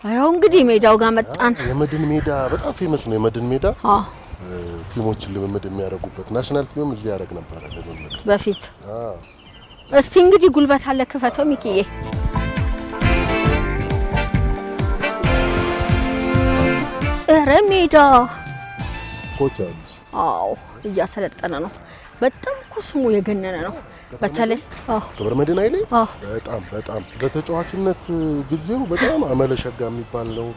አያው እንግዲህ ሜዳው ጋር መጣን የመድን ሜዳ በጣም ፌመስ ነው የመድን ሜዳ ቲሞችን ልምምድ የሚያደርጉበት ናሽናል ቲምም እዚህ ያደርግ ነበር ልምምድ በፊት እስቲ እንግዲህ ጉልበት አለ ክፈተው ሚኪዬ ሜዳ ኮች አሉት አዎ እያሰለጠነ ነው በጣም ኩስሙ የገነነ ነው በተለይ ክብረ መድን አይኔ በጣም በተጫዋችነት ጊዜው በጣም አመለሸጋ የሚባል ነው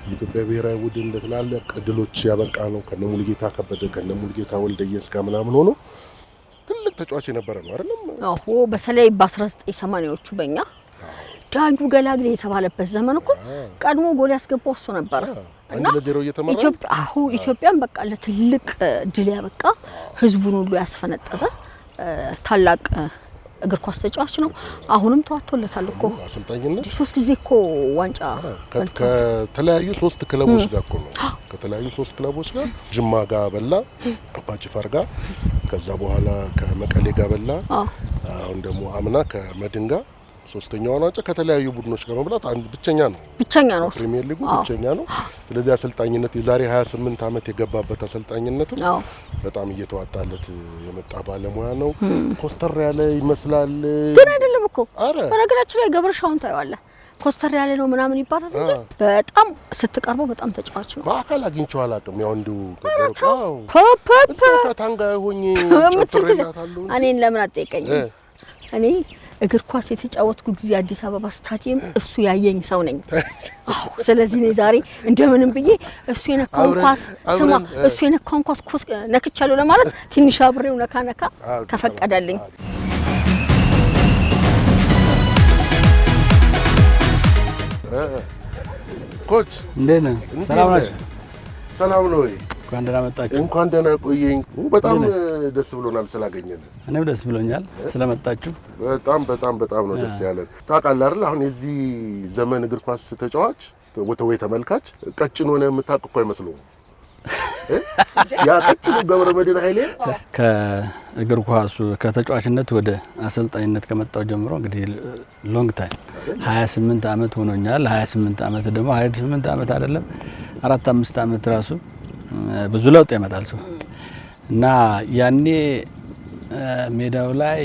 የኢትዮጵያ ብሔራዊ ቡድን ለተላለቀ ድሎች ያበቃ ነው ከነሙልጌታ ከበደ ከነሙልጌታ ወልደየስ ጋር ምናምን ሆኖ ትልቅ ተጫዋች የነበረ ነው አይደለም አዎ በተለይ በ1980ዎቹ በእኛ ዳኙ ገላግሌ የተባለበት ዘመን እኮ ቀድሞ ጎል ያስገባው እሱ ነበር እና ለዜሮ እየተመራ ኢትዮጵያን በቃ ለትልቅ ድል ያበቃ ህዝቡን ሁሉ ያስፈነጠዘ ታላቅ እግር ኳስ ተጫዋች ነው አሁንም ተዋጥቶለታል እኮ አሰልጣኝነት 3 ጊዜ እኮ ዋንጫ ከተለያዩ 3 ክለቦች ጋር እኮ ነው ከተለያዩ 3 ክለቦች ጋር ጅማ ጋር በላ አባጅፋር ጋር ከዛ በኋላ ከመቀሌ ጋር በላ አሁን ደግሞ አምና ከመድን ጋር ሶስተኛው ዋንጫ ከተለያዩ ቡድኖች ጋር መብላት አንድ ብቸኛ ነው ፕሪሚየር ሊጉ ብቸኛ ነው ስለዚህ አሰልጣኝነት የዛሬ 28 አመት የገባበት አሰልጣኝነት በጣም እየተዋጣለት የመጣ ባለሙያ ነው ኮስተር ያለ ይመስላል ግን አይደለም እኮ በነገራችን ላይ ገብረሻውን ታይዋለ ኮስተር ያለ ነው ምናምን ይባላል እንጂ በጣም ስትቀርበው በጣም ተጫዋች ነው በአካል አግኝቼው አላውቅም ያው እንዲሁ ፖፖ ታንጋ ሆኜ ጨፍሬላታለሁ እኔን ለምን አትጠይቀኝ እኔ እግር ኳስ የተጫወትኩ ጊዜ አዲስ አበባ ስታዲየም እሱ ያየኝ ሰው ነኝ አዎ ስለዚህ ነው ዛሬ እንደምንም ብዬ እሱ የነካውን ኳስ ስማ እሱ የነካውን ኳስ ነክቻለሁ ለማለት ትንሽ አብሬው ነካ ከፈቀደልኝ ኮች እንዴት ነህ ሰላም ነው እንኳን ደህና መጣችሁ እንኳን ደህና ቆየኝ በጣም ደስ ብሎናል ስላገኘን እኔም ደስ ብሎኛል ስለመጣችሁ በጣም ነው ደስ ያለን ታውቃለህ አይደል አሁን የዚህ ዘመን እግር ኳስ ተጫዋች ወተወይ ተመልካች ቀጭን ሆነ የምታውቅ እኮ አይመስልም ያ ቀጭኑ ገብረ መድን ኃይሌ ከእግር ኳሱ ከተጫዋችነት ወደ አሰልጣኝነት ከመጣው ጀምሮ እንግዲህ ሎንግ ታይም 28 አመት ሆኖኛል 28 አመት ደግሞ 28 አመት አይደለም 4-5 አመት ራሱ ብዙ ለውጥ ያመጣል ሰው እና ያኔ ሜዳው ላይ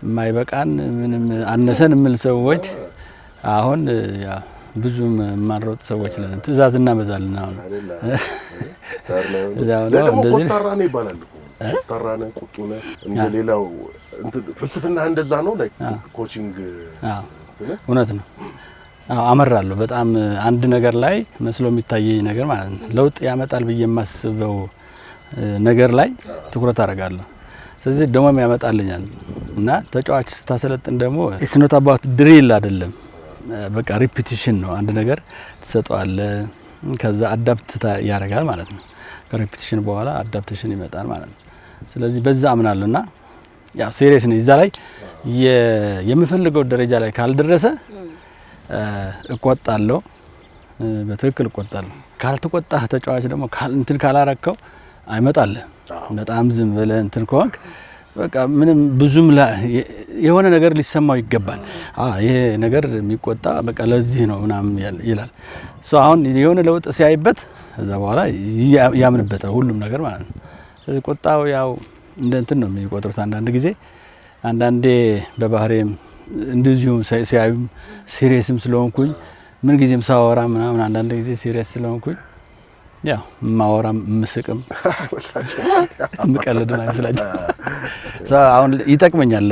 የማይበቃን ምንም አነሰን ምል ሰዎች አሁን ያ ብዙም ማንሮጥ ሰዎች ነን ትእዛዝ እናበዛለን አሁን ደግሞ ኮስታራ ነው ይባላል ኮስታራ ነው ቁጡ ነው እንደሌላው ፍልስፍና እንደዛ ነው ላይ ኮቺንግ እውነት ነው አመራለሁ በጣም አንድ ነገር ላይ መስሎ የሚታየኝ ነገር ማለት ነው ለውጥ ያመጣል ብዬ የማስበው ነገር ላይ ትኩረት አደርጋለሁ ስለዚህ ደሞ ያመጣልኛል እና ተጫዋች ስታሰለጥን ደግሞ ኢትስ ኖት አባውት ድሪል አይደለም በቃ ሪፒቲሽን ነው አንድ ነገር ተሰጥቷል ከዛ አዳፕት ያደርጋል ማለት ነው ከሪፒቲሽን በኋላ አዳፕቴሽን ይመጣል ማለት ነው ስለዚህ በዛ አምናለሁና ያው ሲሪየስ ነው እዛ ላይ የምፈልገው ደረጃ ላይ ካልደረሰ እቆጣለሁ በትክክል እቆጣለሁ ካልተቆጣህ ተጫዋች ደግሞ እንትን ካላረከው አይመጣልህ በጣም ዝም ብለህ እንትን ከሆንክ በቃ ምንም ብዙም የሆነ ነገር ሊሰማው ይገባል ይሄ ነገር የሚቆጣ በቃ ለዚህ ነው ምናምን ይላል አሁን የሆነ ለውጥ ሲያይበት ከዛ በኋላ ያምንበታል ሁሉም ነገር ማለት ነው ስለዚህ ቆጣው ያው እንደ እንትን ነው የሚቆጥሩት አንዳንድ ጊዜ አንዳንዴ በባህሪም እንደዚሁ ሲያዩም ሲሪየስም ስለሆንኩኝ ምን ጊዜም ሳወራ ምናምን አንዳንድ ጊዜ ሲሪየስ ስለሆንኩኝ ያው ማወራም ምስቅም ምቀልድ ነው ስለዚህ አሁን ይጠቅመኛል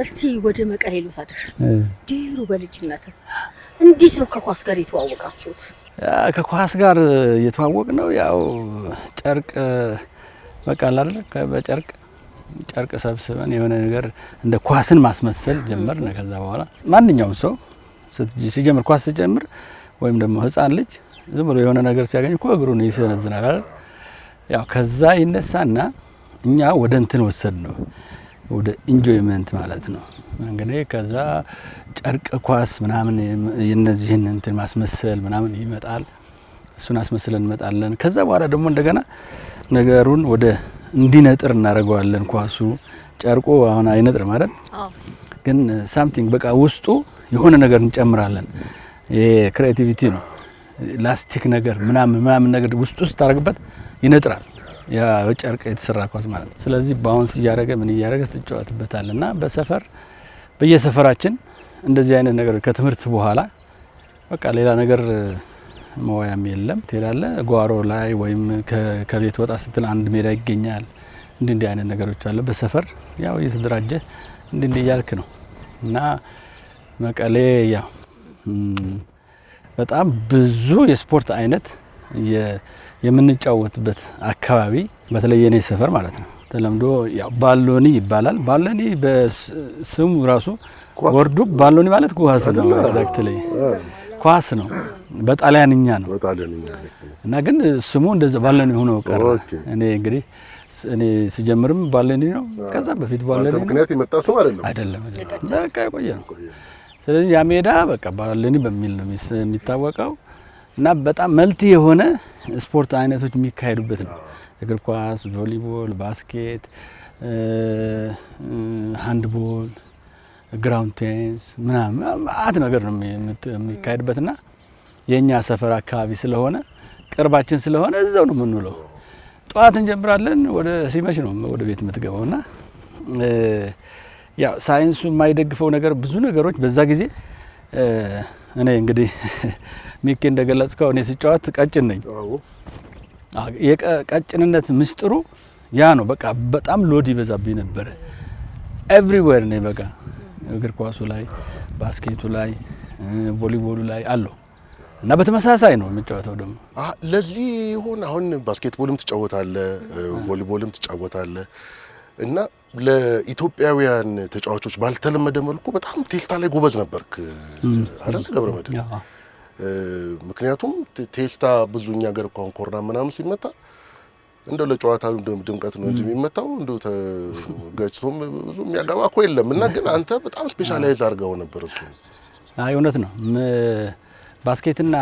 እስቲ ወደ መቀሌ ልውሰድህ ዲሩ በልጅነት እንዴት ነው ከኳስ ጋር የተዋወቃችሁት ከኳስ ጋር የተዋወቅ ነው ያው ጨርቅ በቃ አይደል በጨርቅ ሰብስበን የሆነ ነገር እንደ ኳስን ማስመሰል ጀመርን ከዛ በኋላ ማንኛውም ሰው ሲጀምር ኳስ ሲጀምር ወይም ደግሞ ህፃን ልጅ ዝም ብሎ የሆነ ነገር ሲያገኝ እኮ እግሩን ይሰነዝራል አይደል ያው ከዛ ይነሳና እኛ ወደ እንትን ወሰድ ነው ወደ ኢንጆይመንት ማለት ነው እንግዲህ ከዛ ጨርቅ ኳስ ምናምን የነዚህን እንትን ማስመሰል ምናምን ይመጣል እሱን አስመስለን እንመጣለን ከዛ በኋላ ደግሞ እንደገና ነገሩን ወደ እንዲነጥር እናደርገዋለን ኳሱ ጨርቆ አሁን አይነጥርም አይደል ግን ሳምቲንግ በቃ ውስጡ የሆነ ነገር እንጨምራለን። ይሄ ክሬቲቪቲ ነው። ላስቲክ ነገር ምናምን ነገር ውስጥ ታረግበት ይነጥራል። ያ በጨርቅ የተሰራ ኳስ ማለት ነው። ስለዚህ ባውንስ እያደረገ ምን እያደረገ ትጫወትበታልና በሰፈር በየሰፈራችን እንደዚህ አይነት ነገር ከትምህርት በኋላ በቃ ሌላ ነገር መዋያም የለም ትላለ። ጓሮ ላይ ወይም ከቤት ወጣ ስትል አንድ ሜዳ ይገኛል። እንዲህ አይነት ነገሮች አለ በሰፈር ያው እየተደራጀ እንዲህ እያልክ ነው እና መቀሌ ያው በጣም ብዙ የስፖርት አይነት የምንጫወትበት አካባቢ በተለይ የኔ ሰፈር ማለት ነው። ተለምዶ ያው ባሎኒ ይባላል። ባሎኒ በስሙ ራሱ ወርዱ ባሎኒ ማለት ኳስ ነው። ኤግዛክትሊ ኳስ ነው። በጣሊያንኛ ነው እና ግን ስሙ እንደዛ ባሎኒ ሆኖ ቀረ። እኔ እንግዲህ ስጀምርም ባሎኒ ነው። ከዛ በፊት ባሎኒ ነው። ምክንያት የመጣ ስም አይደለም። በቃ የቆየ ነው። ስለዚህ ያ ሜዳ በቃ ባሎኒ በሚል ነው የሚታወቀው እና በጣም መልቲ የሆነ ስፖርት አይነቶች የሚካሄዱበት ነው። እግር ኳስ፣ ቮሊቦል፣ ባስኬት፣ ሃንድቦል፣ ግራውንድ ቴኒስ ምናምን አት ነገር ነው የሚካሄድበትና የኛ ሰፈር አካባቢ ስለሆነ ቅርባችን ስለሆነ እዛው ነው የምንውለው። ጠዋት እንጀምራለን፣ ወደ ሲመሽ ነው ወደ ቤት የምትገባውና ያው ሳይንሱ የማይደግፈው ነገር ብዙ ነገሮች በዛ ጊዜ እኔ እንግዲህ ሚኪ እንደገለጽከው እኔ ስጫወት ቀጭን ነኝ። የቀጭንነት ምስጥሩ ያ ነው። በቃ በጣም ሎድ ይበዛብኝ ነበር። ኤቭሪዌር ነው በቃ እግር ኳሱ ላይ፣ ባስኬቱ ላይ፣ ቮሊቦሉ ላይ አለው እና በተመሳሳይ ነው የምጫወተው ደግሞ ለዚህ ይሁን አሁን ባስኬትቦልም ትጫወታለህ፣ ቮሊቦልም ትጫወታለህ እና ለኢትዮጵያውያን ተጫዋቾች ባልተለመደ መልኩ በጣም ቴስታ ላይ ጎበዝ ነበርክ አይደል ገብረመድህን? ምክንያቱም ቴስታ ብዙኛ ሀገር እንኳን ኮርና ምናምን ሲመታ እንደው ለጨዋታ ድምቀት ነው እንጂ የሚመታው እንደው ተገጭቶም ብዙ የሚያገባ እኮ የለም እና ግን አንተ በጣም ስፔሻላይዝ አድርገው ነበር እሱ። አይ እውነት ነው። ባስኬትና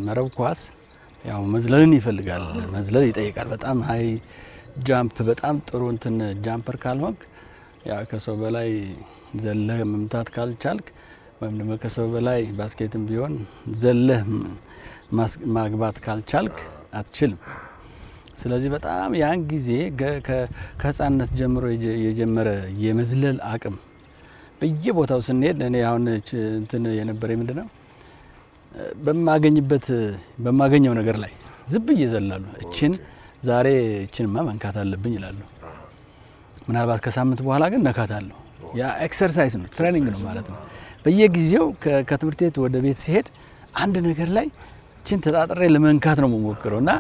መረብ ኳስ ያው መዝለልን ይፈልጋል፣ መዝለል ይጠይቃል። በጣም ሃይ ጃምፕ በጣም ጥሩ እንትን ጃምፐር ካልሆንክ ያ ከሰው በላይ ዘለህ መምታት ካልቻልክ ወይም ደግሞ ከሰው በላይ ባስኬትም ቢሆን ዘለህ ማግባት ካልቻልክ አትችልም። ስለዚህ በጣም ያን ጊዜ ከህፃንነት ጀምሮ የጀመረ የመዝለል አቅም በየቦታው ስንሄድ እኔ አሁን እንትን የነበረ ምንድነው በማገኘው ነገር ላይ ዝብ እየዘላሉ ዛሬ እቺንማ መንካት አለብኝ ይላሉ። ምናልባት ከሳምንት በኋላ ግን ነካታለሁ። ያ ኤክሰርሳይዝ ነው፣ ትሬኒንግ ነው ማለት ነው። በየጊዜው ከትምህርት ቤት ወደ ቤት ሲሄድ አንድ ነገር ላይ እቺን ተጣጥሬ ለመንካት ነው የምሞክረውና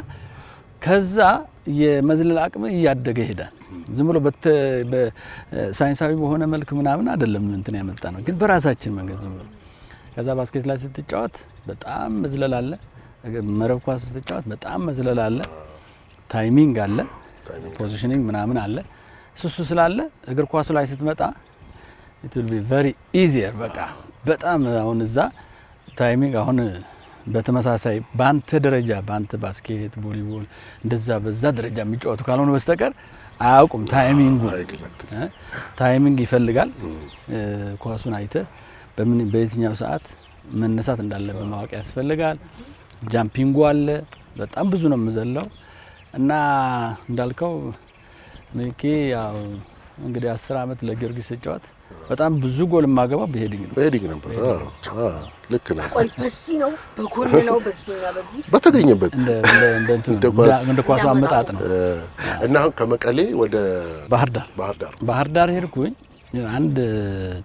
ከዛ የመዝለል አቅም እያደገ ይሄዳል። ዝም ብሎ በሳይንሳዊ በሆነ መልክ ምናምን አይደለም እንትን ያመጣ ነው፣ ግን በራሳችን መንገድ ዝም ብሎ ከዛ ባስኬት ላይ ስትጫወት በጣም መዝለል አለ፣ መረብ ኳስ ስትጫወት በጣም መዝለል አለ፣ ታይሚንግ አለ፣ ፖዚሽኒንግ ምናምን አለ። እሱ ስላለ እግር ኳሱ ላይ ስትመጣ it will be very easier በቃ በጣም አሁን እዛ ታይሚንግ አሁን በተመሳሳይ ባንተ ደረጃ ባንተ ባስኬት ቮሊቦል እንደዛ በዛ ደረጃ የሚጫወቱ ካልሆነ በስተቀር አያውቁም። ታይሚንግ ይፈልጋል። ኳሱን አይተ በየትኛው ሰዓት መነሳት እንዳለበት ማወቅ ያስፈልጋል። ጃምፒንጉ አለ። በጣም ብዙ ነው የምዘለው እና እንዳልከው ሚኪ ያው እንግዲህ 10 አመት ለጊዮርጊስ ሲጫወት በጣም ብዙ ጎል ማገባ በሄዲንግ ነበር። ልክ ነው። ቆይ በዚህ ነው በጎን ነው በዚህና በዚህ በተገኘበት እንደ ኳሱ አመጣጥ ነው እና ከመቀሌ ወደ ባህር ዳር ሄድኩኝ። አንድ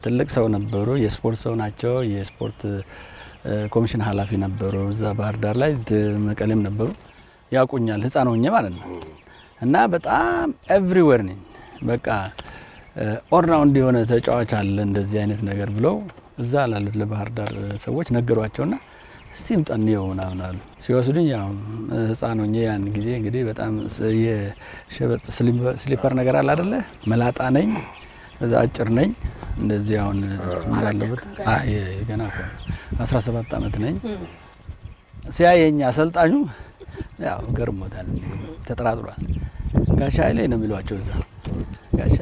ትልቅ ሰው ነበሩ፣ የስፖርት ሰው ናቸው። የስፖርት ኮሚሽን ኃላፊ ነበሩ እዛ ባህር ዳር ላይ። መቀሌም ነበሩ፣ ያውቁኛል ህፃን ሆኜ ማለት ነው። እና በጣም ኤቭሪዌር ነኝ በቃ ኦልራውንድ የሆነ ተጫዋች አለ እንደዚህ አይነት ነገር ብለው እዛ ላሉት ለባህር ዳር ሰዎች ነገሯቸውና እስቲ ምጣኔው ምናምን አሉ። ሲወስዱኝ ያው ህፃን ሆኜ ያን ጊዜ እንግዲህ በጣም የሸበጥ ስሊፐር ነገር አለ አይደለ፣ መላጣ ነኝ፣ እዛ አጭር ነኝ እንደዚህ አሁን እንዳለበት ገና 17 አመት ነኝ። ሲያየኝ አሰልጣኙ ያው ገርሞታል፣ ተጠራጥሯል። ጋሻ ኃይሌ ነው የሚሏቸው እዛ ጋሻ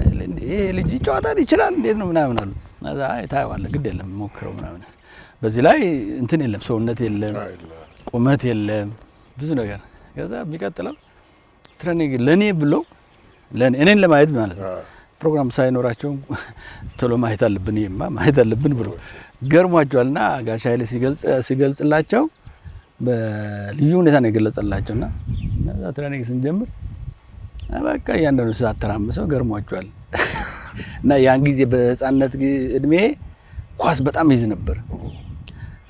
ይሄ ልጅ ጨዋታን ይችላል እንዴት ነው ምናምን አሉ። አይ ታየዋለህ ግድ የለም ሞክረው ምናምን። በዚህ ላይ እንትን የለም ሰውነት የለም ቁመት የለም ብዙ ነገር። ከዛ የሚቀጥለው ትሬኒንግ ለኔ ብሎ እኔን ለማየት ማለት ነው ፕሮግራም ሳይኖራቸው ቶሎ ማየት አለብን ይሄማ ማየት አለብን ብሎ ገርሟቸዋልና ጋሻ ኃይሌ ሲገልጽላቸው በልዩ ሁኔታ ነው የገለጸላቸውና እዛ ትሬኒንግ ስንጀምር በቃ ያንደው ሰዓት ተራምሰው ገርሟቸዋል። እና ያን ጊዜ በህፃንነት እድሜ ኳስ በጣም ይዝ ነበር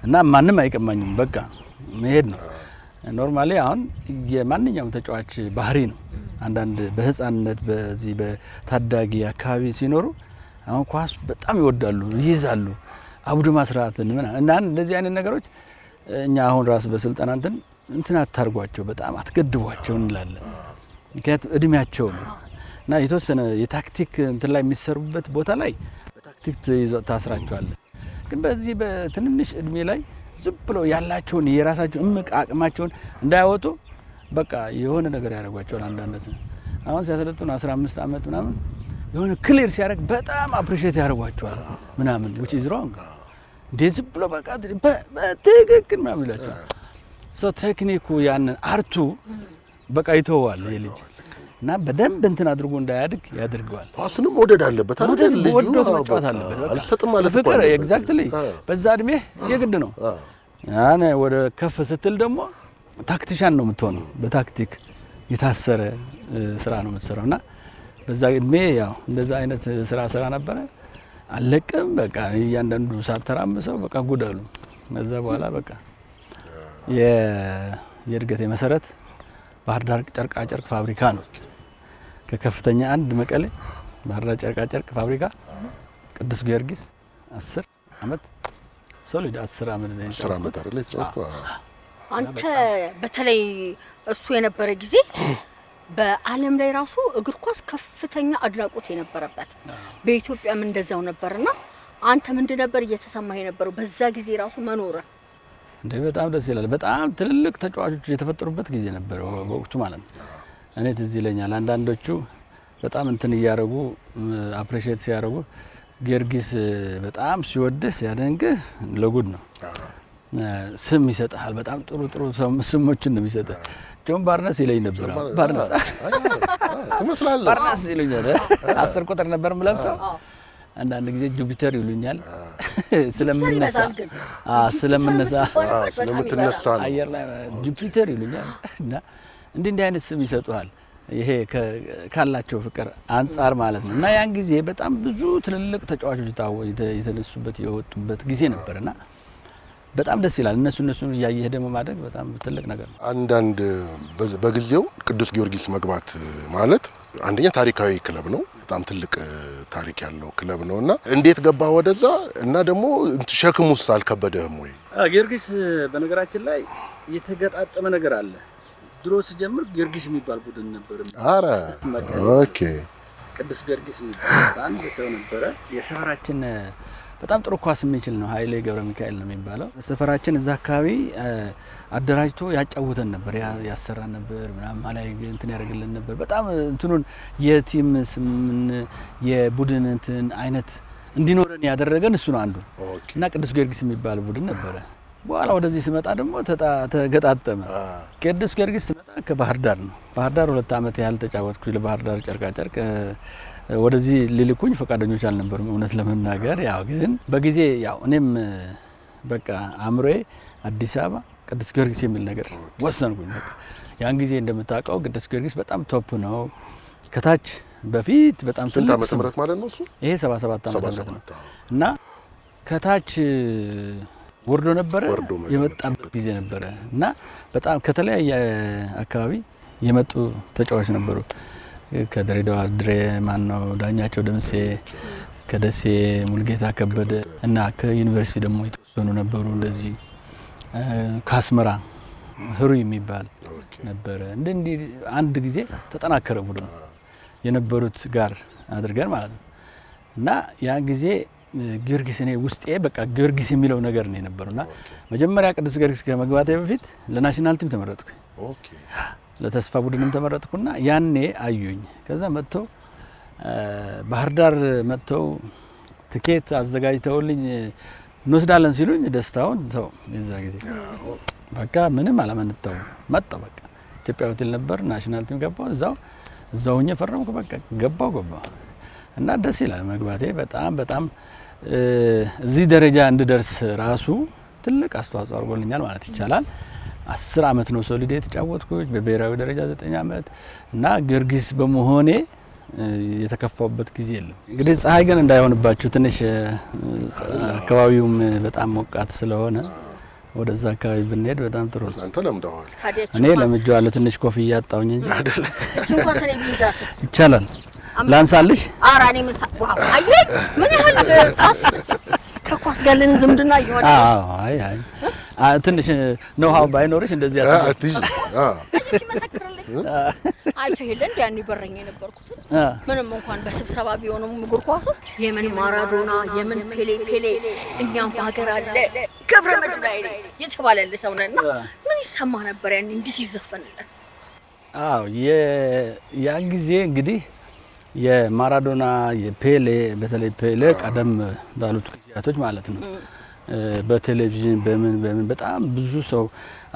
እና ማንም አይቀማኝም በቃ መሄድ ነው ኖርማሊ። አሁን የማንኛውም ተጫዋች ባህሪ ነው። አንዳንድ በህፃንነት በዚህ በታዳጊ አካባቢ ሲኖሩ አሁን ኳስ በጣም ይወዳሉ ይይዛሉ አቡድ ማስራትን እና እንደዚህ አይነት ነገሮች እኛ አሁን ራስ በስልጠና እንትን አታርጓቸው በጣም አትገድቧቸው እንላለን። ምክንያቱም እድሜያቸው ነው እና የተወሰነ የታክቲክ እንትን ላይ የሚሰሩበት ቦታ ላይ በታክቲክ ታስራቸዋል። ግን በዚህ በትንንሽ እድሜ ላይ ዝም ብለው ያላቸውን የራሳቸው እምቅ አቅማቸውን እንዳያወጡ በቃ የሆነ ነገር ያደርጓቸዋል። አንዳንድ አሁን ሲያሰለጥኑ 15 አመት ምናምን የሆነ ክሊር ሲያደርግ በጣም አፕሪሺየት ያደርጓቸዋል ምናምን which is wrong እንደዚህ ብሎ በቃ በትክክል ምናምን ይላቸዋል። ሶ ቴክኒኩ ያንን አርቱ በቃ ይተዋል የልጅ እና በደንብ እንትን አድርጎ እንዳያድግ ያደርገዋል። ኳስንም መውደድ አለበት አይደል? ልጅ ወዶት መጫወት አለበት። በቃ አልሰጥም ማለት ፍቅር ኤግዛክትሊ በዛ እድሜ የግድ ነው። ያኔ ወደ ከፍ ስትል ደግሞ ታክቲሻን ነው የምትሆነው። በታክቲክ የታሰረ ስራ ነው የምትሰራውና በዛ እድሜ ያው እንደዛ አይነት ስራ ነበረ። አለቅም በቃ እያንዳንዱ ሳተራምሰው በቃ ጉዳሉ። ከዛ በኋላ በቃ የእድገቴ መሰረት ባህር ዳር ጨርቃ ጨርቅ ፋብሪካ ነው። ከከፍተኛ አንድ መቀሌ ባህር ዳር ጨርቃ ጨርቅ ፋብሪካ ቅዱስ ጊዮርጊስ 10 አመት ሶሊድ 10 አመት ነው። 10 አመት አይደል የተጫወተው? አንተ በተለይ እሱ የነበረ ጊዜ በዓለም ላይ ራሱ እግር ኳስ ከፍተኛ አድናቆት የነበረበት በኢትዮጵያም እንደዛው ነበርና አንተ ምንድን ነበር እየተሰማህ የነበረው በዛ ጊዜ ራሱ መኖር? እንዴ በጣም ደስ ይላል። በጣም ትልልቅ ተጫዋቾች የተፈጠሩበት ጊዜ ነበር በወቅቱ ማለት ነው። እኔ ትዝ ይለኛል አንዳንዶቹ በጣም እንትን እያረጉ አፕሪሺየት ሲያረጉ ጊዮርጊስ በጣም ሲወድስ ያደንግህ ለጉድ ነው። ስም ይሰጣል። በጣም ጥሩ ስሞችን ነው የሚሰጠው። ጆን ባርነስ ይለኝ ነበር። ባርነስ ትመስላለህ ባርነስ ይሉኛል። 10 ቁጥር ነበር የምለብሰው። አንዳንድ ጊዜ ጁፒተር ይሉኛል ስለምነሳ ስለምትነሳ አየር ላይ ጁፒተር ይሉኛል። እና እንዲህ አይነት ስም ይሰጡሃል። ይሄ ካላቸው ፍቅር አንፃር ማለት ነው። እና ያን ጊዜ በጣም ብዙ ትልልቅ ተጫዋቾች የተነሱበት የወጡበት ጊዜ ነበርና በጣም ደስ ይላል። እነሱን እያየህ ደግሞ ማድረግ በጣም ትልቅ ነገር ነው። አንዳንድ በጊዜው ቅዱስ ጊዮርጊስ መግባት ማለት አንደኛ ታሪካዊ ክለብ ነው። በጣም ትልቅ ታሪክ ያለው ክለብ ነውና እንዴት ገባ ወደዛ? እና ደግሞ ሸክሙስ አልከበደህም ወይ? ጊዮርጊስ በነገራችን ላይ የተገጣጠመ ነገር አለ። ድሮ ሲጀምር ጊዮርጊስ የሚባል ቡድን ነበር። አረ ኦኬ። ቅዱስ ጊዮርጊስ የሚባል አንድ ሰው ነበረ። የሰፈራችን በጣም ጥሩ ኳስ የሚችል ነው። ኃይሌ ገብረ ሚካኤል ነው የሚባለው። ሰፈራችን እዛ አካባቢ አደራጅቶ ያጫውተን ነበር፣ ያሰራን ነበር፣ ምናምን ላይ እንትን ያደርግልን ነበር። በጣም እንትኑን የቲም ስምን የቡድን እንትን አይነት እንዲኖረን ያደረገን እሱ ነው አንዱ። እና ቅዱስ ጊዮርጊስ የሚባል ቡድን ነበረ። በኋላ ወደዚህ ስመጣ ደግሞ ተገጣጠመ። ቅዱስ ጊዮርጊስ ስመጣ ከባህር ዳር ነው። ባህር ዳር 2 አመት ያህል ተጫወትኩ ለባህር ዳር ጨርቃ ጨርቅ። ወደዚህ ሊልኩኝ ፈቃደኞች አልነበሩም እውነት ለመናገር። ያው ግን በጊዜ ያው እኔም በቃ አምሮዬ አዲስ አበባ ቅዱስ ጊዮርጊስ የሚል ነገር ወሰንኩኝ። በቃ ያን ጊዜ እንደምታውቀው ቅዱስ ጊዮርጊስ በጣም ቶፕ ነው። ከታች በፊት በጣም ትልቅ ዓመተ ምህረት ማለት ነው እሱ? ይሄ 77 ዓመተ ምህረት ነው። እና ከታች ወርዶ ነበረ የመጣበት ጊዜ ነበረ። እና በጣም ከተለያየ አካባቢ የመጡ ተጫዋቾች ነበሩ። ከድሬዳዋ ማነው ዳኛቸው ደምሴ፣ ከደሴ ሙልጌታ ከበደ እና ከዩኒቨርሲቲ ደግሞ የተወሰኑ ነበሩ። እንደዚህ ከአስመራ ህሩይ የሚባል ነበረ። እንዲህ አንድ ጊዜ ተጠናከረ ቡድን የነበሩት ጋር አድርገን ማለት ነው። እና ያ ጊዜ ጊዮርጊስ እኔ ውስጤ በቃ ጊዮርጊስ የሚለው ነገር ነው የነበረውና መጀመሪያ ቅዱስ ጊዮርጊስ ከመግባቴ በፊት ለናሽናል ቲም ተመረጥኩኝ። ኦኬ። ለተስፋ ቡድንም ተመረጥኩና ያኔ አዩኝ። ከዛ መጥቶ ባህር ዳር መጥተው ትኬት አዘጋጅተውልኝ እንወስዳለን ሲሉኝ ደስታውን ተው የዛ ጊዜ በቃ ምንም አላመነታው መጣው በቃ ኢትዮጵያ ሆቴል ነበር ናሽናል ቲም ገባው እዛው ሆኜ ፈረምኩ በቃ ገባው እና ደስ ይላል መግባቴ በጣም እዚህ ደረጃ እንድደርስ ራሱ ትልቅ አስተዋጽኦ አድርጎልኛል ማለት ይቻላል 10 አመት ነው ሶሊዴ የተጫወትኩት በብሔራዊ ደረጃ 9 አመት እና ጊዮርጊስ በመሆኔ የተከፋውበት ጊዜ የለም እንግዲህ ፀሐይ ግን እንዳይሆንባችሁ ትንሽ አካባቢውም በጣም ሞቃት ስለሆነ ወደዛ አካባቢ ብንሄድ በጣም ጥሩ ነው አንተ ለምደዋል እኔ ለምጄዋለሁ ትንሽ ኮፍያ አጣውኝ እንጂ አይደል እንኳን ሰኔ ቢዛትስ ይቻላል ላንሳልሽ አራኔ ምን ዋው አይ ምን ያህል ከኳስ ጋር ለን ዝምድና ይሆናል አይ ትንሽ ነው ሃው ባይኖርሽ እንደዚህ አትይዝ ሲመሰክርልኝ አይተሄለ እንደ ያኔ በረኛ የነበርኩት ምንም እንኳን በስብሰባ ቢሆንም እግር ኳሱ የምን ማራዶና የምን ፔሌ እኛም ሀገር አለ ገብረመድህን ላይ የተባለልህ ሰው ነን ምን ይሰማ ነበር ያኔ እንዲህ ሲዘፈንልን ያን ጊዜ እንግዲህ የማራዶና የፔሌ በተለይ ፔሌ ቀደም ባሉት ጊዜያቶች ማለት ነው በቴሌቪዥን በምን በጣም ብዙ ሰው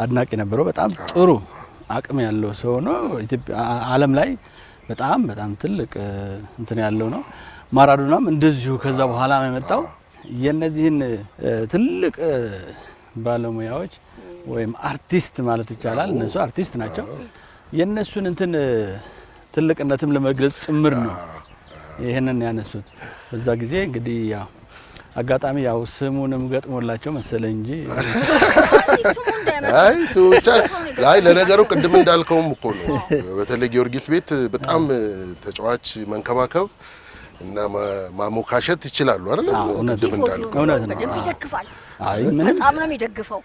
አድናቂ ነበረው በጣም ጥሩ አቅም ያለው ሰው ነው ኢትዮጵያ ዓለም ላይ በጣም ትልቅ እንትን ያለው ነው ማራዶናም እንደዚሁ ከዛ በኋላ የመጣው የነዚህን ትልቅ ባለሙያዎች ወይም አርቲስት ማለት ይቻላል እነሱ አርቲስት ናቸው የነሱን እንትን ትልቅነትም ለመግለጽ ጭምር ነው ይሄንን ያነሱት በዛ ጊዜ እንግዲህ ያው አጋጣሚ ያው ስሙንም ገጥሞላቸው መሰለኝ እንጂ አይ ለነገሩ ቅድም እንዳልከውም እኮ ነው በተለይ ጊዮርጊስ ቤት በጣም ተጫዋች መንከባከብ እና ማሞካሸት ይችላሉ አይደል ቅድም እንዳልከው እውነት ነው ይደግፋል አይ በጣም ነው የሚደግፈው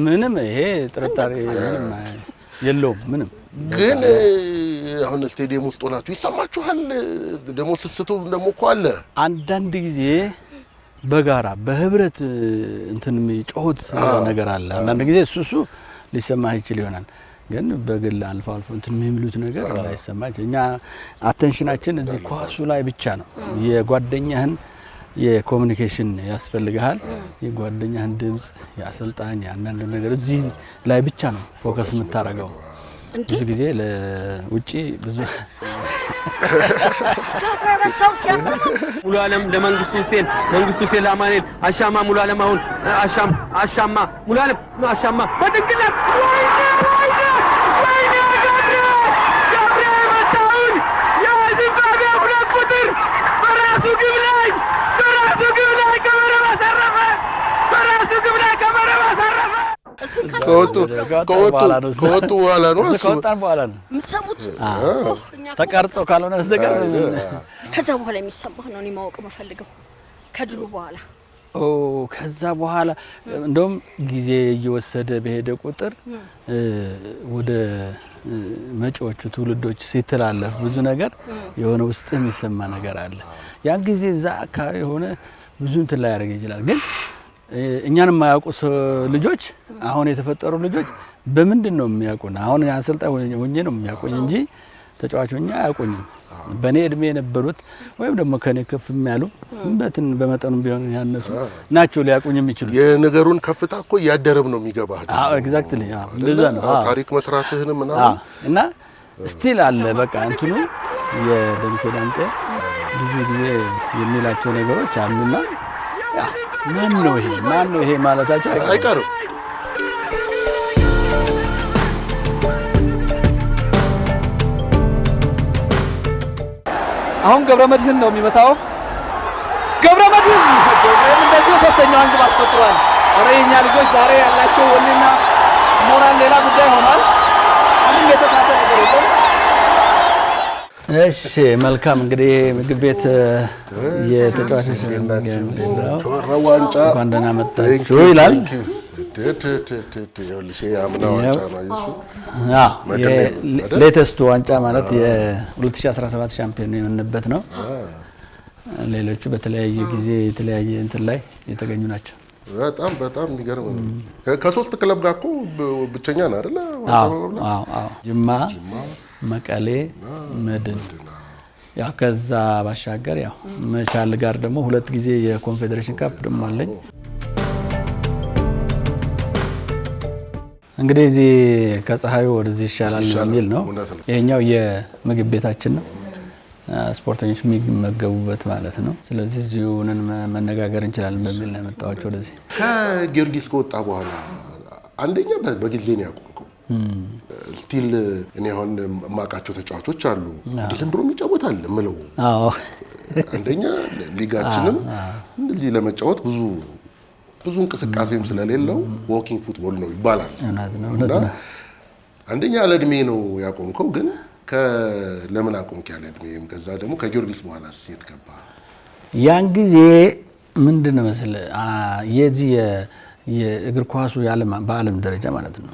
ምንም ይሄ ጥርጣሬ ምንም የለውም ምንም ግን አሁን ስቴዲየም ውስጥ ሆናችሁ ይሰማችኋል ደሞ ስስቱ ደሞ እኮ አለ አንዳንድ ጊዜ በጋራ በህብረት እንትን የሚጮሁት ነገር አለ አንዳንድ ጊዜ እሱ ሊሰማህ ይችል ይሆናል ግን በግል አልፎ እንትን የሚሉት ነገር ላይሰማች እኛ አቴንሽናችን እዚህ ኳሱ ላይ ብቻ ነው የጓደኛህን የኮሙኒኬሽን ያስፈልጋል የጓደኛህን ድምጽ ያሰልጣኝ አንዳንድ ነገር እዚህ ላይ ብቻ ነው ፎከስ የምታረጋው ብዙ ጊዜ ለውጪ ብዙ ተፈረተው ሲያሰማ ሙሉ ዓለም ለመንግስቱ ሁሴን ለአማኑኤል አሻማ ሙሉ ዓለም አሁን አሻማ ሙሉ ዓለም አሻማ በድንቅላት ከወጡ በኋላ ነው ከወጣን በኋላ ነው የምትሰሙት ተቀርጾ ካልሆነ በስተቀር ከዛ በኋላ የሚሰማህ ነው እኔ ማወቅ የምፈልገው ከድሉ በኋላ ከዛ በኋላ እንደውም ጊዜ እየወሰደ በሄደ ቁጥር ወደ መጪዎቹ ትውልዶች ሲተላለፍ ብዙ ነገር የሆነ ውስጥ የሚሰማ ነገር አለ ያን ጊዜ እዛ አካባቢ ሆነ ብዙ እንትን ላይ ያደርግ ይችላል ግን እኛን የማያውቁ ልጆች አሁን የተፈጠሩ ልጆች በምንድን ነው የሚያውቁን አሁን አሰልጣኝ ሆኜ ነው የሚያውቁኝ እንጂ ተጫዋቾኛ አያውቁኝም በኔ እድሜ የነበሩት ወይም ደግሞ ከኔ ከፍ የሚያሉ በመጠኑም ቢሆን ያነሱ ናቸው ሊያውቁኝ የሚችሉ የነገሩን ከፍታ እኮ ያደረብ ነው የሚገባህ ኤግዛክትሊ ለዛ ነው ታሪክ መስራትህንም እና ስቲል አለ በቃ እንትኑ የደምሴ ዳምጤ ብዙ ጊዜ የሚላቸው ነገሮች አሉና ማን ነው ይሄ ማለታቸው አይቀርም አሁን ገብረመድህን ነው የሚመታው ገብረመድህን እንደዚህ ሶስተኛውን ግብ አስቆጥሯል ወሬኛ ልጆች ዛሬ ያላቸው ወኔና ሞራል ሌላ ጉዳይ ሆኗል ምንም የተሳተ ነገር የለም እሺ መልካም እንግዲህ ምግብ ቤት የተጫዋቾች ቾራ ዋንጫ እንኳን ደህና መጣችሁ ይላል ሌተስቱ ዋንጫ ማለት የ2017 ሻምፒዮን የሆነበት ነው ሌሎቹ በተለያየ ጊዜ የተለያየ እንትን ላይ የተገኙ ናቸው በጣም የሚገርም ነው ከሶስት ክለብ ጋር እኮ ብቸኛ ነው አይደል ጅማ መቀሌ መድን ያው ከዛ ባሻገር ያው መቻል ጋር ደግሞ 2 ጊዜ የኮንፌዴሬሽን ካፕ ደግሞ አለኝ። እንግዲህ እዚህ ከፀሐዩ ወደዚህ ይሻላል የሚል ነው። ይሄኛው የምግብ ቤታችን ነው፣ ስፖርተኞች የሚመገቡበት ማለት ነው። ስለዚህ እዚሁን መነጋገር እንችላለን በሚል ነው የመጣኋቸው ወደዚህ። ከጊዮርጊስ ከወጣ በኋላ አንደኛ በጊዜ ነው ያቆምከው። ስቲል እኔ አሁን የማውቃቸው ተጫዋቾች አሉ ዘንድሮም ይጫወታል እምለው። አዎ አንደኛ ሊጋችንም እንደዚህ ለመጫወት ብዙ እንቅስቃሴም ስለሌለው ዎኪንግ ፉትቦል ነው ይባላል። እውነት ነው። አንደኛ ለእድሜ ነው ያቆምከው፣ ግን ለምን አቆምክ ያለ እድሜም ከዛ ደግሞ ከጊዮርጊስ በኋላ ሴት ገባ። ያን ጊዜ ምንድነው መሰለህ የዚህ የእግር ኳሱ በዓለም ደረጃ ማለት ነው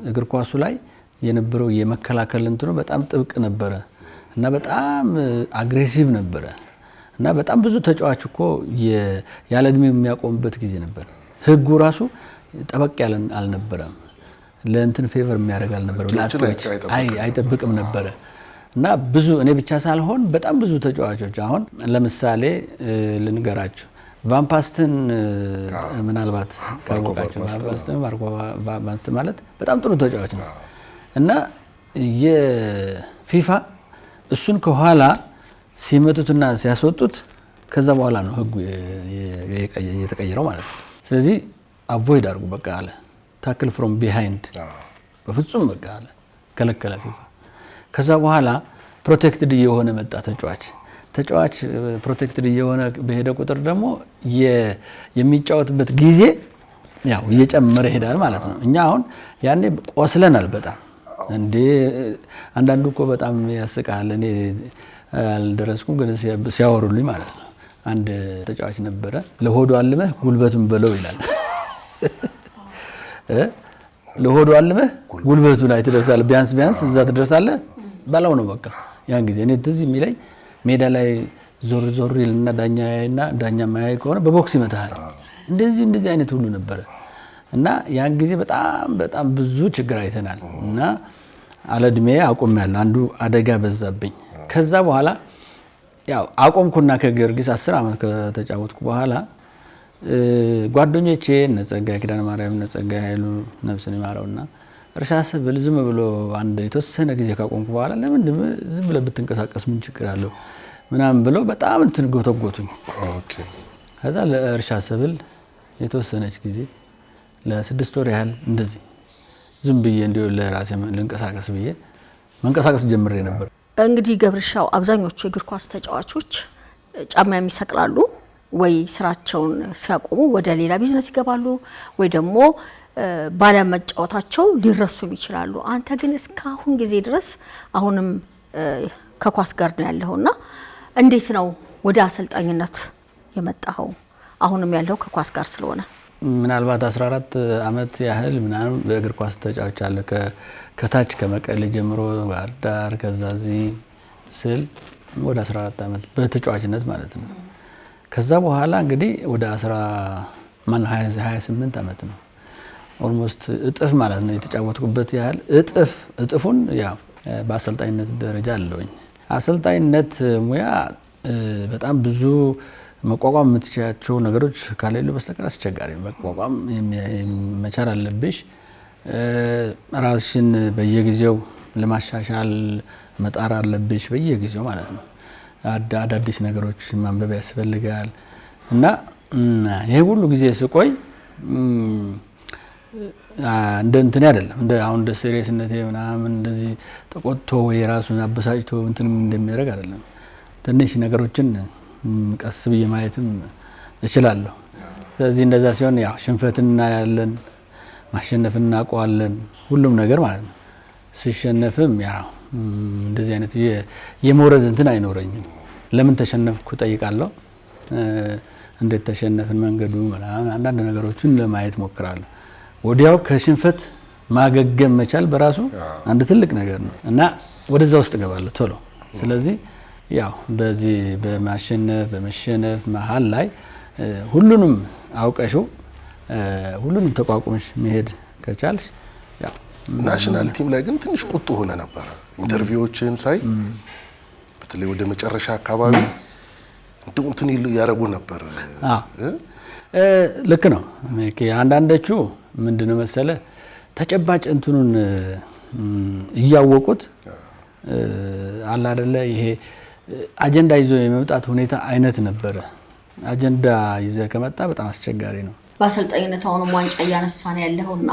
እግር ኳሱ ላይ የነበረው የመከላከል እንትኑ በጣም ጥብቅ ነበረ እና በጣም አግሬሲቭ ነበረ እና በጣም ብዙ ተጫዋች እኮ ያለ እድሜው የሚያቆምበት ጊዜ ነበር። ህጉ ራሱ ጠበቅ ያለ አልነበረም። ለእንትን ፌቨር የሚያደርግ አልነበረም። ለአጥቂዎች አይጠብቅም ነበረ እና ብዙ እኔ ብቻ ሳልሆን በጣም ብዙ ተጫዋቾች አሁን ለምሳሌ ልንገራችሁ ቫን ፓስተን ምናልባት ካወቃችሁ ቫን ፓስተን ማለት በጣም ጥሩ ተጫዋች ነው እና የፊፋ እሱን ከኋላ ሲመቱትና ሲያስወጡት ከዛ በኋላ ነው ህጉ የተቀየረው ማለት ነው። ስለዚህ አቮይድ አድርጉ በቃ አለ። ታክል ፍሮም ቢሃይንድ በፍጹም በቃ አለ ከለከለ ፊፋ። ከዛ በኋላ ፕሮቴክትድ የሆነ መጣ ተጫዋች ፕሮቴክትድ የሆነ በሄደ ቁጥር ደግሞ የሚጫወትበት ጊዜ ያው እየጨመረ ይሄዳል ማለት ነው። እኛ አሁን ያኔ ቆስለናል በጣም እንዴ። አንዳንዱ እኮ በጣም ያስቃል። እኔ አልደረስኩም ግን ሲያወሩልኝ ማለት ነው። አንድ ተጫዋች ነበረ ለሆዱ አልመህ ጉልበቱን በለው ይላል። ለሆዱ አልመህ ጉልበቱ ላይ ትደርሳለህ፣ ቢያንስ እዛ ትደርሳለህ ባለው ነው በቃ። ያን ጊዜ እኔ ትዝ የሚለኝ ሜዳ ላይ ዞር ይልና ዳኛ ማያይ ከሆነ በቦክስ ይመታል። እንደዚህ አይነት ሁሉ ነበረ እና ያን ጊዜ በጣም ብዙ ችግር አይተናል እና አለድሜ አቆምያለሁ። አንዱ አደጋ በዛብኝ። ከዛ በኋላ ያው አቆምኩና ከጊዮርጊስ 10 ዓመት ከተጫወትኩ በኋላ ጓደኞቼ ነጸጋይ ኪዳነ ማርያም ነጸጋይ ኃይሉ ነፍሱን ይማረውና እርሻ ስብል ዝም ብሎ አንድ የተወሰነ ጊዜ ካቆምኩ በኋላ ለምን ዝም ብለህ ብትንቀሳቀስ ምን ችግር አለው ምናምን ብለው በጣም እንትን ጎተጎቱኝ። ኦኬ ከዛ ለእርሻ ስብል የተወሰነች ጊዜ ለ6 ወር ያህል እንደዚህ ዝም ብዬ እንዲሁ ለራሴ ልንቀሳቀስ ብዬ መንቀሳቀስ ጀምሬ ነበር። እንግዲህ ገብርሻው አብዛኞቹ የእግር ኳስ ተጫዋቾች ጫማ የሚሰቅላሉ ወይ ስራቸውን ሲያቆሙ ወደ ሌላ ቢዝነስ ይገባሉ ወይ ደግሞ ባለመጫወታቸው ሊረሱም ይችላሉ። አንተ ግን እስካሁን ጊዜ ድረስ አሁንም ከኳስ ጋር ነው ያለውና እንዴት ነው ወደ አሰልጣኝነት የመጣው? አሁንም ያለው ከኳስ ጋር ስለሆነ ምናልባት 14 ዓመት ያህል ምናምን በእግር ኳስ ተጫዋች አለ ከታች ከመቀሌ ጀምሮ ባህር ዳር ከዛዚ ስል ወደ 14 ዓመት በተጫዋችነት ማለት ነው። ከዛ በኋላ እንግዲህ ወደ 28 ዓመት ነው ኦልሞስት እጥፍ ማለት ነው የተጫወትኩበት ያህል እጥፉን ያው በአሰልጣኝነት ደረጃ አለውኝ። አሰልጣኝነት ሙያ በጣም ብዙ መቋቋም የምትችላቸው ነገሮች ካሌሉ በስተቀር አስቸጋሪ ነው። መቋቋም መቻል አለብሽ። ራስሽን በየጊዜው ለማሻሻል መጣር አለብሽ በየጊዜው ማለት ነው። አዳዲስ ነገሮች ማንበብ ያስፈልጋል እና ይሄ ሁሉ ጊዜ ስቆይ እንደ እንትን አይደለም አሁን እንደ ሲሪየስነቴ ምናምን እንደዚህ ተቆጥቶ ወይ ራሱን አበሳጭቶ እንትን እንደሚያደርግ አይደለም። ትንሽ ነገሮችን ቀስ ብዬ ማየትም እችላለሁ። ስለዚህ እንደዛ ሲሆን ያው ሽንፈትን እናያለን፣ ማሸነፍን እናውቀዋለን፣ ሁሉም ነገር ማለት ነው። ሲሸነፍም ያው እንደዚህ አይነት የመውረድ እንትን አይኖረኝም። ለምን ተሸነፍኩ ጠይቃለሁ። እንዴት ተሸነፍን መንገዱ ምናምን አንዳንድ ነገሮችን ለማየት ሞክራለሁ። ወዲያው ከሽንፈት ማገገም መቻል በራሱ አንድ ትልቅ ነገር ነው እና ወደዛ ውስጥ ገባለሁ ቶሎ። ስለዚህ ያው በዚህ በመሸነፍ መሀል ላይ ሁሉንም አውቀሽው ሁሉንም ተቋቁመሽ መሄድ ከቻልሽ ያው ናሽናል ቲም ላይ ግን ትንሽ ቁጡ ሆነ ነበር። ኢንተርቪዎችን ሳይ በተለይ ወደ መጨረሻ አካባቢ እንደው እንትን ያረጉ ነበር። ልክ ነው። አንዳንዶቹ ምንድነው መሰለ ተጨባጭ እንትኑን እያወቁት አለ አይደለ ይሄ አጀንዳ ይዞ የመምጣት ሁኔታ አይነት ነበር። አጀንዳ ይዘ ከመጣ በጣም አስቸጋሪ ነው። በአሰልጣኝነት አሁንም ዋንጫ እያነሳን ያለውና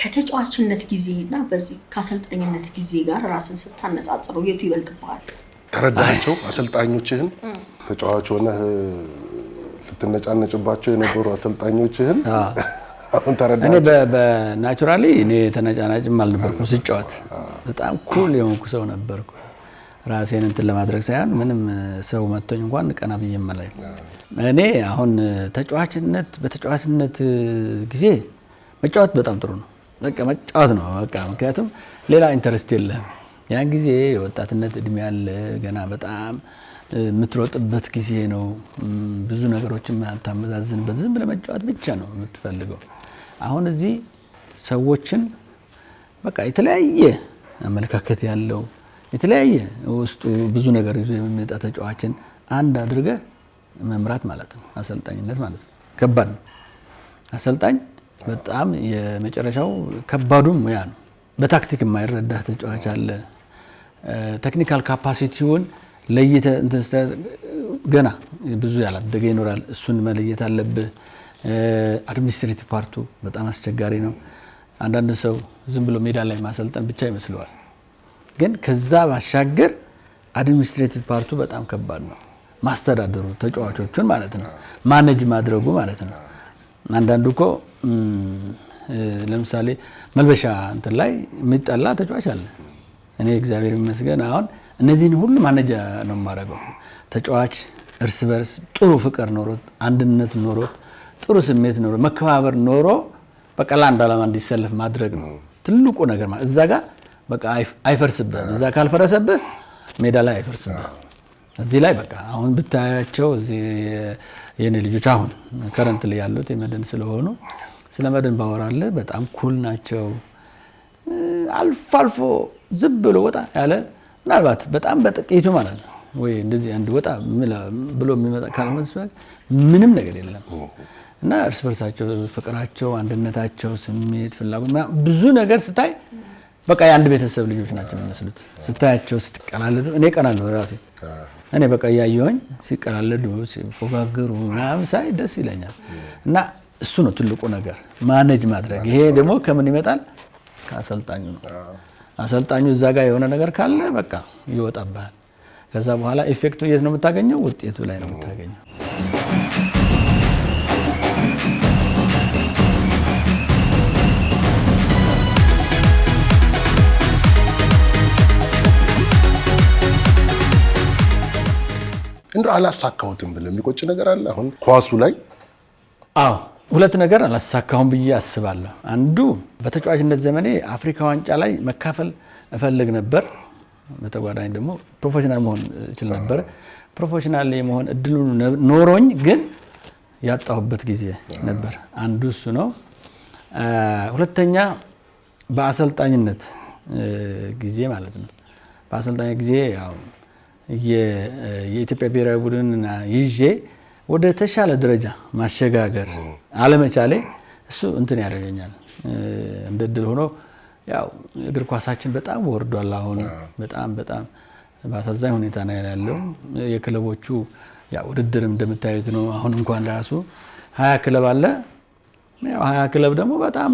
ከተጫዋችነት ጊዜና በዚህ ከአሰልጣኝነት ጊዜ ጋር ራስን ስታነጻጽሩ የቱ ይበልጥብሃል? ተረዳቸው አሰልጣኞችህን ተጫዋች ሆነህ ስትነጫነጭባቸው የነበሩ አሰልጣኞችህን አሁን ተረዳቸው። እኔ በናቹራሊ እኔ ተነጫናጭም አልነበርኩም። ስጫወት በጣም ኩል የሆንኩ ሰው ነበርኩ። ራሴን እንትን ለማድረግ ሳይሆን ምንም ሰው መጥቶኝ እንኳን ቀና ብዬ ማለት እኔ አሁን በተጫዋችነት ጊዜ መጫወት በጣም ጥሩ ነው። በቃ መጫወት ነው በቃ። ምክንያቱም ሌላ ኢንተረስት የለም። ያን ጊዜ የወጣትነት እድሜ ያለ ገና በጣም የምትሮጥበት ጊዜ ነው። ብዙ ነገሮችን ማታመዛዝንበት ዝም ብለህ መጫወት ብቻ ነው የምትፈልገው። አሁን እዚህ ሰዎችን በቃ የተለያየ አመለካከት ያለው የተለያየ ውስጡ ብዙ ነገር ይዞ የሚመጣ ተጫዋችን አንድ አድርገህ መምራት ማለት ነው አሰልጣኝነት ማለት ነው። ከባድ ነው። አሰልጣኝ በጣም የመጨረሻው ከባዱ ሙያ ነው። በታክቲክ የማይረዳ ተጫዋች አለ። ቴክኒካል ካፓሲቲውን ለይተ ገና ብዙ ያላደገ ይኖራል። እሱን መለየት አለብህ። አድሚኒስትሬቲቭ ፓርቱ በጣም አስቸጋሪ ነው። አንዳንድ ሰው ዝም ብሎ ሜዳ ላይ ማሰልጠን ብቻ ይመስለዋል። ግን ከዛ ባሻገር አድሚኒስትሬቲቭ ፓርቱ በጣም ከባድ ነው። ማስተዳደሩ ተጫዋቾቹን ማለት ነው፣ ማኔጅ ማድረጉ ማለት ነው። አንዳንዱ እኮ ለምሳሌ መልበሻ እንትን ላይ የሚጠላ ተጫዋች አለ። እኔ እግዚአብሔር ይመስገን አሁን እነዚህን ሁሉ ማኔጅ ነው የማደርገው። ተጫዋች እርስ በርስ ጥሩ ፍቅር ኖሮት፣ አንድነት ኖሮት፣ ጥሩ ስሜት ኖሮ፣ መከባበር ኖሮ በቃ ለአንድ ዓላማ እንዲሰለፍ ማድረግ ነው ትልቁ ነገር ማለት። እዛ ጋር በቃ አይፈርስብህ። እዛ ካልፈረሰብህ ሜዳ ላይ አይፈርስብህ። እዚህ ላይ በቃ አሁን ብታያቸው እዚህ የኔ ልጆች አሁን ከረንት ላይ ያሉት የመድን ስለሆኑ ስለ መድን ባወራለ በጣም ኩል ናቸው። አልፎ አልፎ ዝም ብሎ ወጣ ያለ ምናልባት በጣም በጥቂቱ ማለት ነው ወይ እንደዚህ አንድ ወጣ ብሎ የሚመጣ ካልመስፈል ምንም ነገር የለም። እና እርስ በርሳቸው ፍቅራቸው፣ አንድነታቸው፣ ስሜት፣ ፍላጎት ብዙ ነገር ስታይ በቃ የአንድ ቤተሰብ ልጆች ናቸው የሚመስሉት። ስታያቸው ስትቀላለዱ እኔ ቀናለሁ ራሴ እኔ በቃ ያየሁኝ ሲቀላለዱ ሲፎጋገሩ ምናምን ሳይ ደስ ይለኛል። እና እሱ ነው ትልቁ ነገር ማኔጅ ማድረግ። ይሄ ደግሞ ከምን ይመጣል? ከአሰልጣኙ ነው። አሰልጣኙ እዛ ጋር የሆነ ነገር ካለ በቃ ይወጣብሃል። ከዛ በኋላ ኢፌክቱ የት ነው የምታገኘው? ውጤቱ ላይ ነው የምታገኘው። እንደው አላሳካሁትም ብለህ የሚቆጭ ነገር አለ አሁን ኳሱ ላይ? አዎ ሁለት ነገር አላሳካሁም ብዬ አስባለሁ። አንዱ በተጫዋችነት ዘመኔ አፍሪካ ዋንጫ ላይ መካፈል እፈልግ ነበር። በተጓዳኝ ደግሞ ፕሮፌሽናል መሆን እችል ነበር። ፕሮፌሽናል የመሆን እድሉ ኖሮኝ ግን ያጣሁበት ጊዜ ነበር። አንዱ እሱ ነው። ሁለተኛ በአሰልጣኝነት ጊዜ ማለት ነው። በአሰልጣኝ ጊዜ ያው የኢትዮጵያ ብሔራዊ ቡድን ይዤ ወደ ተሻለ ደረጃ ማሸጋገር አለመቻሌ እሱ እንትን ያደርገኛል። እንደ እድል ሆኖ ያው እግር ኳሳችን በጣም ወርዷል። አሁን በጣም በአሳዛኝ ሁኔታ ነው ያለው። የክለቦቹ ያው ውድድርም እንደምታዩት ነው። አሁን እንኳን ራሱ 20 ክለብ አለ። ያው 20 ክለብ ደግሞ በጣም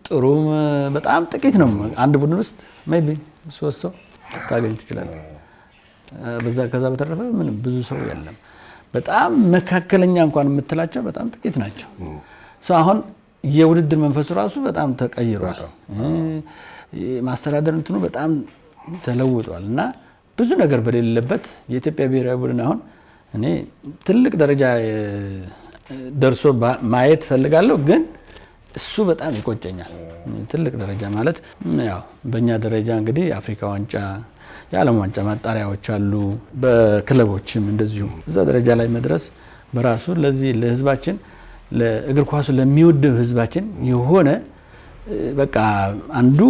ጥሩ በጣም ጥቂት ነው። አንድ ቡድን ውስጥ ሜቢ 3 ሰው ታገኝ ትችላለህ። በዛ ከዛ በተረፈ ምንም ብዙ ሰው የለም። በጣም መካከለኛ እንኳን የምትላቸው በጣም ጥቂት ናቸው። አሁን የውድድር መንፈሱ ራሱ በጣም ተቀይሯል። ማስተዳደር እንትኑ በጣም ተለውጧል እና ብዙ ነገር በሌለበት የኢትዮጵያ ብሔራዊ ቡድን አሁን እኔ ትልቅ ደረጃ ደርሶ ማየት ፈልጋለሁ፣ ግን እሱ በጣም ይቆጨኛል። ትልቅ ደረጃ ማለት ያው በእኛ ደረጃ እንግዲህ የአፍሪካ ዋንጫ፣ የዓለም ዋንጫ ማጣሪያዎች አሉ፣ በክለቦችም እንደዚሁ እዛ ደረጃ ላይ መድረስ በራሱ ለዚህ ለህዝባችን ለእግር ኳሱ ለሚወደው ህዝባችን የሆነ በቃ አንዱ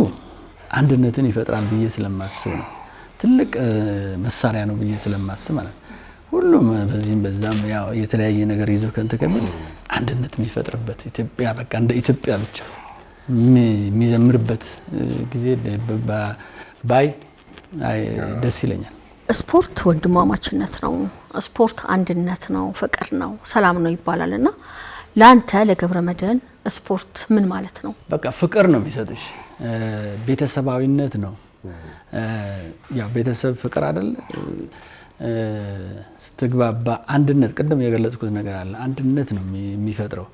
አንድነትን ይፈጥራል ብዬ ስለማስብ ነው። ትልቅ መሳሪያ ነው ብዬ ስለማስብ ማለት ሁሉም በዚህም በዛም ያው የተለያየ ነገር ይዞ ከሚል አንድነት የሚፈጥርበት ኢትዮጵያ በቃ እንደ ኢትዮጵያ ብቻ የሚዘምርበት ጊዜ ባይ ደስ ይለኛል። ስፖርት ወንድማማችነት ነው፣ ስፖርት አንድነት ነው፣ ፍቅር ነው፣ ሰላም ነው ይባላልና ላንተ ለገብረመድህን ስፖርት ምን ማለት ነው? በቃ ፍቅር ነው የሚሰጥሽ፣ ቤተሰባዊነት ነው። ያው ቤተሰብ ፍቅር አይደል? ስትግባባ አንድነት፣ ቅድም የገለጽኩት ነገር አለ፣ አንድነት ነው የሚፈጥረው።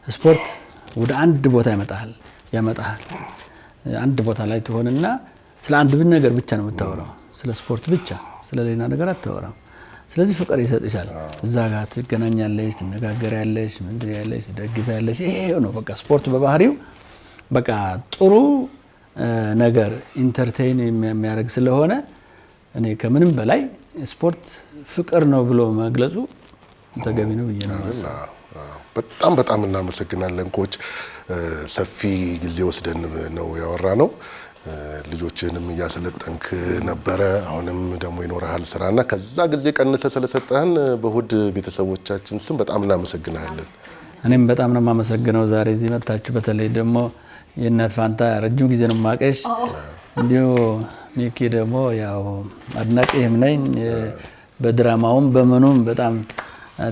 ስፖርት ወደ አንድ ቦታ ያመጣሃል። አንድ ቦታ ላይ ትሆንና ስለ አንድ ነገር ብቻ ነው የምታወራው፣ ስለ ስፖርት ብቻ፣ ስለ ሌላ ነገር አታወራም። ስለዚህ ፍቅር ይሰጥሻል። እዛ ጋር ትገናኛለሽ፣ ትነጋገሪያለሽ፣ ምንድን ያለሽ፣ ትደግፊያለሽ። ይሄ ነው በቃ ስፖርት በባህሪው በቃ ጥሩ ነገር ኢንተርቴይን የሚያደርግ ስለሆነ እኔ ከምንም በላይ ስፖርት ፍቅር ነው ብሎ መግለጹ ተገቢ ነው ብዬ ነው የማስበው። በጣም እናመሰግናለን ኮች። ሰፊ ጊዜ ወስደን ነው ያወራ ነው። ልጆችንም እያሰለጠንክ ነበረ። አሁንም ደግሞ ይኖርሃል ስራና ከዛ ጊዜ ቀንሰ ስለሰጠህን በሁድ ቤተሰቦቻችን ስም በጣም እናመሰግናለን። እኔም በጣም ነው የማመሰግነው ዛሬ እዚህ መጣችሁ። በተለይ ደግሞ የእናት ፋንታ ረጅም ጊዜ ነው ማቀሽ፣ እንዲሁ ሚኪ ደግሞ ያው አድናቂህም ነኝ። በድራማውም በመኑም በጣም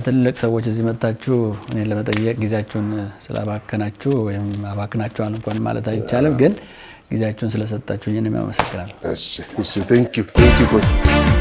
ትልቅ ሰዎች እዚህ መጣችሁ እኔ ለመጠየቅ ጊዜያችሁን ስላባከናችሁ ወይም አባክናችኋል እንኳን ማለት አይቻልም፣ ግን ጊዜያችሁን ስለሰጣችሁኝ እኔም አመሰግናለሁ። እሺ ቴንክ ዩ